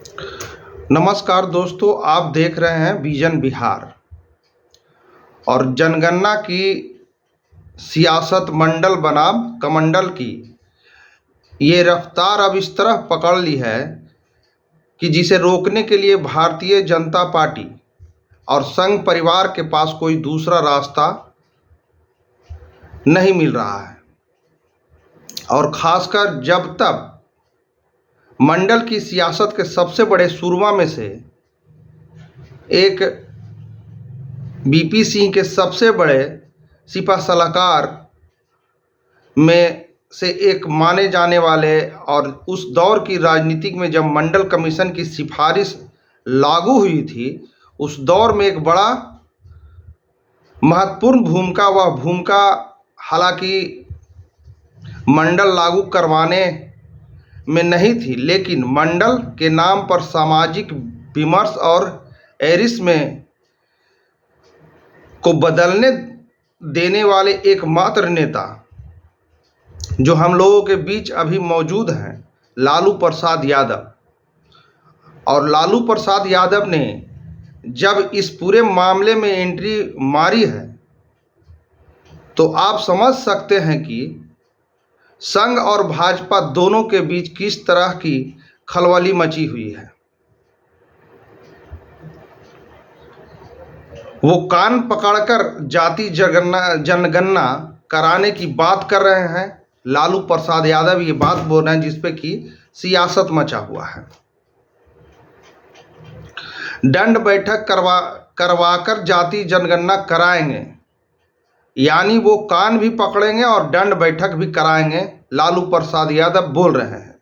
नमस्कार दोस्तों, आप देख रहे हैं विजन बिहार। और जनगणना की सियासत मंडल बनाम कमंडल की ये रफ्तार अब इस तरह पकड़ ली है कि जिसे रोकने के लिए भारतीय जनता पार्टी और संघ परिवार के पास कोई दूसरा रास्ता नहीं मिल रहा है। और खासकर जब तक मंडल की सियासत के सबसे बड़े सुरमा में से एक बीपी सिंह के सबसे बड़े सिपा सलाहकार में से एक माने जाने वाले और उस दौर की राजनीति में जब मंडल कमीशन की सिफारिश लागू हुई थी, उस दौर में एक बड़ा महत्वपूर्ण भूमिका हालांकि मंडल लागू करवाने में नहीं थी, लेकिन मंडल के नाम पर सामाजिक विमर्श और एरिस में को बदलने देने वाले एकमात्र नेता जो हम लोगों के बीच अभी मौजूद हैं, लालू प्रसाद यादव। और लालू प्रसाद यादव ने जब इस पूरे मामले में एंट्री मारी है तो आप समझ सकते हैं कि संघ और भाजपा दोनों के बीच किस तरह की खलबली मची हुई है। वो कान पकड़कर जाति जनगणना कराने की बात कर रहे हैं। लालू प्रसाद यादव ये बात बोल रहे हैं जिसपे कि सियासत मचा हुआ है। दंड बैठक करवाकर जाति जनगणना कराएंगे, यानी वो कान भी पकड़ेंगे और दंड बैठक भी कराएंगे, लालू प्रसाद यादव बोल रहे हैं।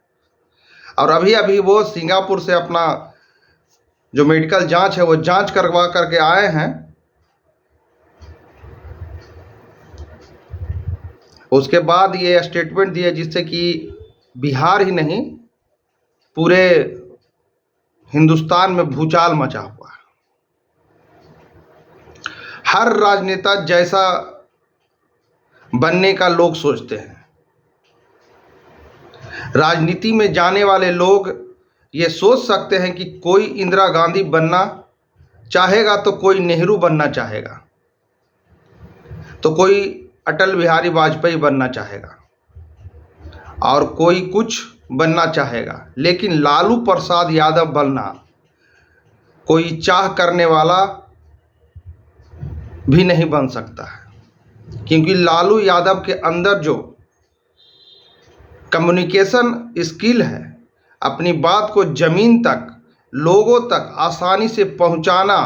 और अभी वो सिंगापुर से अपना जो मेडिकल जांच है वो जांच करवा करके आए हैं। उसके बाद ये स्टेटमेंट दिए जिससे कि बिहार ही नहीं पूरे हिंदुस्तान में भूचाल मचा हुआ है। हर राजनेता जैसा बनने का लोग सोचते हैं। राजनीति में जाने वाले लोग ये सोच सकते हैं कि कोई इंदिरा गांधी बनना चाहेगा तो कोई नेहरू बनना चाहेगा, तो कोई अटल बिहारी वाजपेयी बनना चाहेगा और कोई कुछ बनना चाहेगा, लेकिन लालू प्रसाद यादव बनना कोई चाह करने वाला भी नहीं बन सकता है। क्योंकि लालू यादव के अंदर जो कम्युनिकेशन स्किल है, अपनी बात को जमीन तक लोगों तक आसानी से पहुंचाना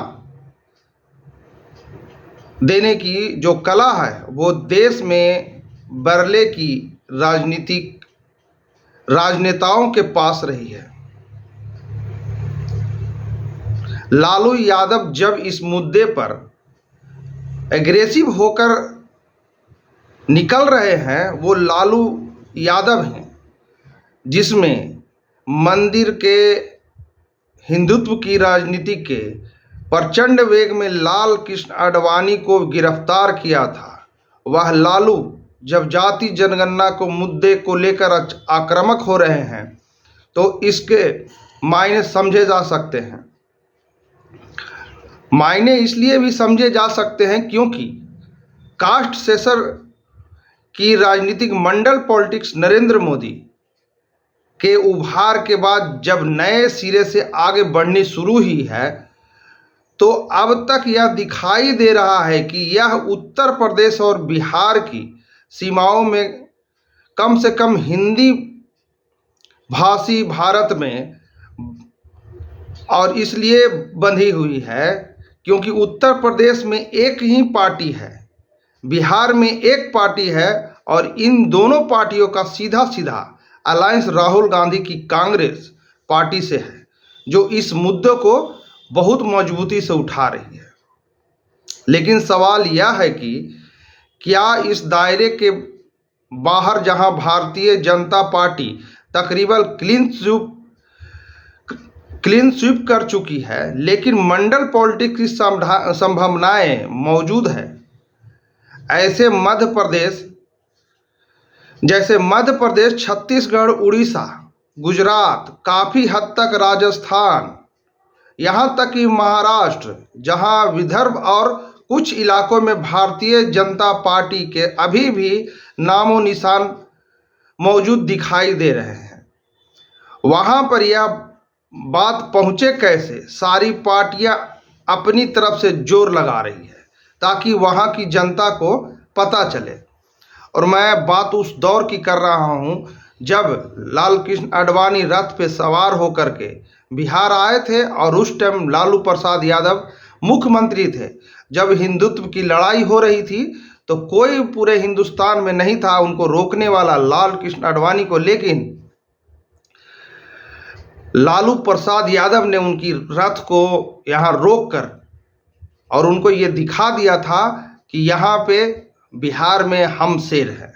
देने की जो कला है, वो देश में बरले की राजनेताओं के पास रही है। लालू यादव जब इस मुद्दे पर एग्रेसिव होकर निकल रहे हैं, वो लालू यादव हैं जिसमें मंदिर के हिंदुत्व की राजनीति के प्रचंड वेग में लाल कृष्ण आडवाणी को गिरफ्तार किया था। वह लालू जब जाति जनगणना को मुद्दे को लेकर आक्रामक हो रहे हैं तो इसके मायने समझे जा सकते हैं। मायने इसलिए भी समझे जा सकते हैं क्योंकि कास्ट सेसर की राजनीतिक मंडल पॉलिटिक्स नरेंद्र मोदी के उभार के बाद जब नए सिरे से आगे बढ़नी शुरू हुई है, तो अब तक यह दिखाई दे रहा है कि यह उत्तर प्रदेश और बिहार की सीमाओं में कम से कम हिंदी भाषी भारत में और इसलिए बंधी हुई है क्योंकि उत्तर प्रदेश में एक ही पार्टी है, बिहार में एक पार्टी है और इन दोनों पार्टियों का सीधा सीधा अलायंस राहुल गांधी की कांग्रेस पार्टी से है, जो इस मुद्दे को बहुत मजबूती से उठा रही है। लेकिन सवाल यह है कि क्या इस दायरे के बाहर जहां भारतीय जनता पार्टी तकरीबन क्लीन स्वीप कर चुकी है, लेकिन मंडल पॉलिटिक्स की संभावनाएं मौजूद है। ऐसे मध्य प्रदेश, छत्तीसगढ़, उड़ीसा गुजरात, काफ़ी हद तक राजस्थान, यहाँ तक कि महाराष्ट्र, जहाँ विदर्भ और कुछ इलाकों में भारतीय जनता पार्टी के अभी भी नामो निशान मौजूद दिखाई दे रहे हैं, वहाँ पर यह बात पहुँचे कैसे? सारी पार्टियाँ अपनी तरफ से जोर लगा रही है ताकि वहाँ की जनता को पता चले। और मैं बात उस दौर की कर रहा हूँ जब लाल कृष्ण आडवाणी रथ पे सवार होकर के बिहार आए थे और उस टाइम लालू प्रसाद यादव मुख्यमंत्री थे। जब हिंदुत्व की लड़ाई हो रही थी तो कोई पूरे हिंदुस्तान में नहीं था उनको रोकने वाला लाल कृष्ण आडवाणी को, लेकिन लालू प्रसाद यादव ने उनकी रथ को यहाँ रोक कर और उनको ये दिखा दिया था कि यहाँ पे बिहार में हम शेर हैं।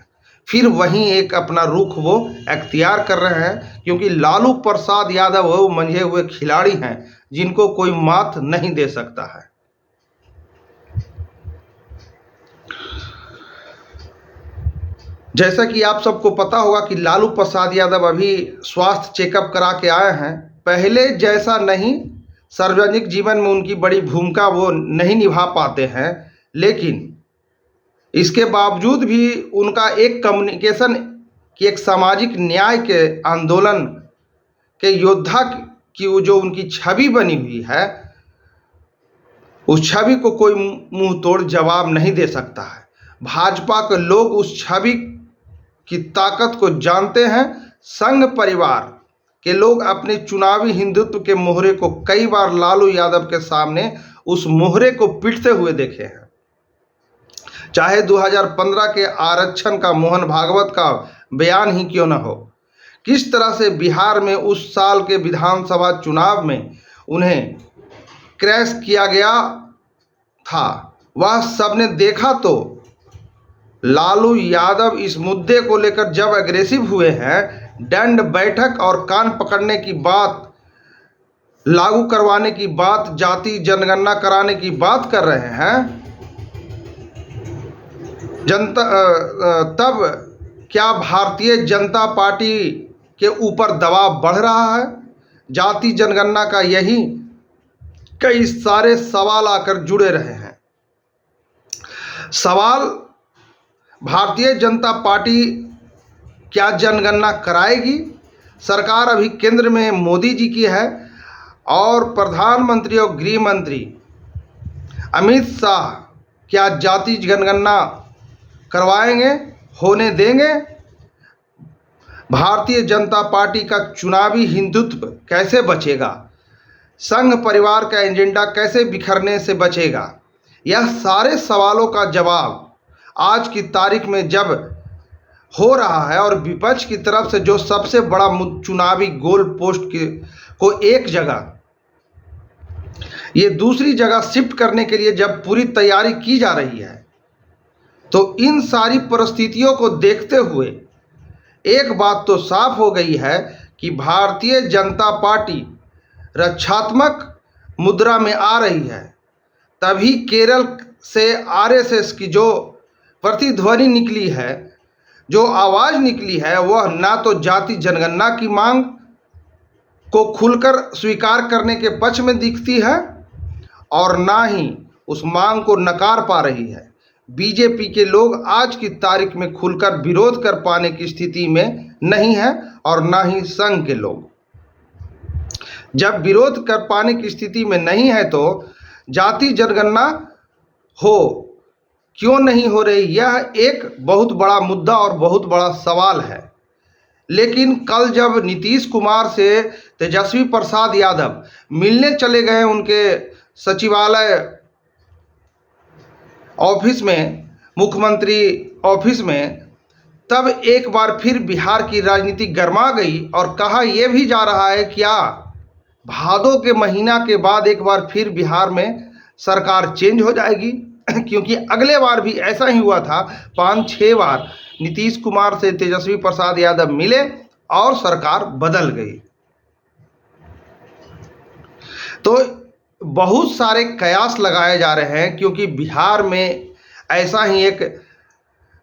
फिर वहीं एक अपना रुख वो अख्तियार कर रहे हैं, क्योंकि लालू प्रसाद यादव वो मंझे हुए खिलाड़ी हैं जिनको कोई मात नहीं दे सकता है। जैसा कि आप सबको पता होगा कि लालू प्रसाद यादव अभी स्वास्थ्य चेकअप करा के आए हैं। पहले जैसा नहीं, सार्वजनिक जीवन में उनकी बड़ी भूमिका वो नहीं निभा पाते हैं, लेकिन इसके बावजूद भी उनका एक कम्युनिकेशन की, एक सामाजिक न्याय के आंदोलन के योद्धा की वो जो उनकी छवि बनी हुई है, उस छवि को कोई मुंह तोड़ जवाब नहीं दे सकता है। भाजपा के लोग उस छवि की ताकत को जानते हैं। संघ परिवार के लोग अपने चुनावी हिंदुत्व के मोहरे को कई बार लालू यादव के सामने उस मोहरे को पीटते हुए देखे हैं। चाहे 2015 के आरक्षण का मोहन भागवत का बयान ही क्यों न हो, किस तरह से बिहार में उस साल के विधानसभा चुनाव में उन्हें क्रैश किया गया था, वह सबने देखा। तो लालू यादव इस मुद्दे को लेकर जब अग्रेसिव हुए हैं, दंड बैठक और कान पकड़ने की बात, लागू करवाने की बात, जाति जनगणना कराने की बात कर रहे हैं, जनता तब क्या भारतीय जनता पार्टी के ऊपर दबाव बढ़ रहा है? जाति जनगणना का यही कई सारे सवाल आकर जुड़े रहे हैं। सवाल, भारतीय जनता पार्टी क्या जनगणना कराएगी? सरकार अभी केंद्र में मोदी जी की है और प्रधानमंत्री और गृह मंत्री अमित शाह क्या जाति जनगणना करवाएंगे, होने देंगे? भारतीय जनता पार्टी का चुनावी हिंदुत्व कैसे बचेगा? संघ परिवार का एजेंडा कैसे बिखरने से बचेगा? यह सारे सवालों का जवाब आज की तारीख में जब हो रहा है और विपक्ष की तरफ से जो सबसे बड़ा चुनावी गोल पोस्ट को एक जगह ये दूसरी जगह शिफ्ट करने के लिए जब पूरी तैयारी की जा रही है, तो इन सारी परिस्थितियों को देखते हुए एक बात तो साफ हो गई है कि भारतीय जनता पार्टी रक्षात्मक मुद्रा में आ रही है। तभी केरल से आरएसएस की जो प्रतिध्वनि निकली है, जो आवाज़ निकली है, वह ना तो जाति जनगणना की मांग को खुलकर स्वीकार करने के पक्ष में दिखती है और ना ही उस मांग को नकार पा रही है। बीजेपी के लोग आज की तारीख में खुलकर विरोध कर पाने की स्थिति में नहीं है और ना ही संघ के लोग। जब विरोध कर पाने की स्थिति में नहीं है तो जाति जनगणना हो क्यों नहीं हो रही, यह एक बहुत बड़ा मुद्दा और बहुत बड़ा सवाल है। लेकिन कल जब नीतीश कुमार से तेजस्वी प्रसाद यादव मिलने चले गए उनके सचिवालय ऑफिस में, मुख्यमंत्री ऑफिस में, तब एक बार फिर बिहार की राजनीति गर्मा गई और कहा यह भी जा रहा है क्या भादों के महीना के बाद एक बार फिर बिहार में सरकार चेंज हो जाएगी। क्योंकि अगले बार भी ऐसा ही हुआ था, 5-6 बार नीतीश कुमार से तेजस्वी प्रसाद यादव मिले और सरकार बदल गई। तो बहुत सारे कयास लगाए जा रहे हैं, क्योंकि बिहार में ऐसा ही एक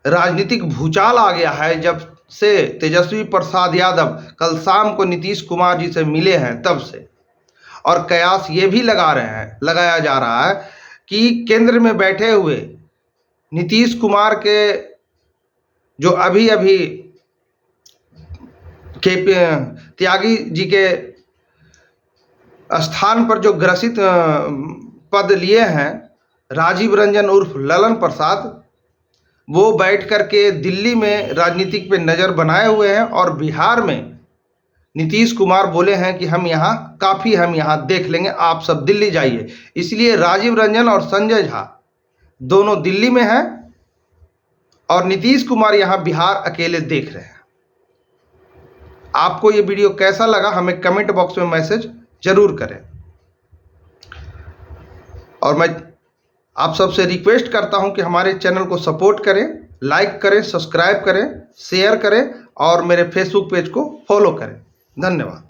राजनीतिक भूचाल आ गया है। जब से तेजस्वी प्रसाद यादव कल शाम को नीतीश कुमार जी से मिले हैं तब से, और कयास ये भी लगाया जा रहा है कि केंद्र में बैठे हुए नीतीश कुमार के जो अभी अभी त्यागी जी के स्थान पर जो ग्रसित पद लिए हैं राजीव रंजन उर्फ ललन प्रसाद, वो बैठ करके दिल्ली में राजनीतिक पे नज़र बनाए हुए हैं, और बिहार में नीतीश कुमार बोले हैं कि हम यहाँ देख लेंगे, आप सब दिल्ली जाइए। इसलिए राजीव रंजन और संजय झा दोनों दिल्ली में हैं और नीतीश कुमार यहाँ बिहार अकेले देख रहे हैं। आपको ये वीडियो कैसा लगा हमें कमेंट बॉक्स में मैसेज जरूर करें, और मैं आप सबसे रिक्वेस्ट करता हूं कि हमारे चैनल को सपोर्ट करें, लाइक करें, सब्सक्राइब करें, शेयर करें और मेरे फेसबुक पेज को फॉलो करें। धन्यवाद।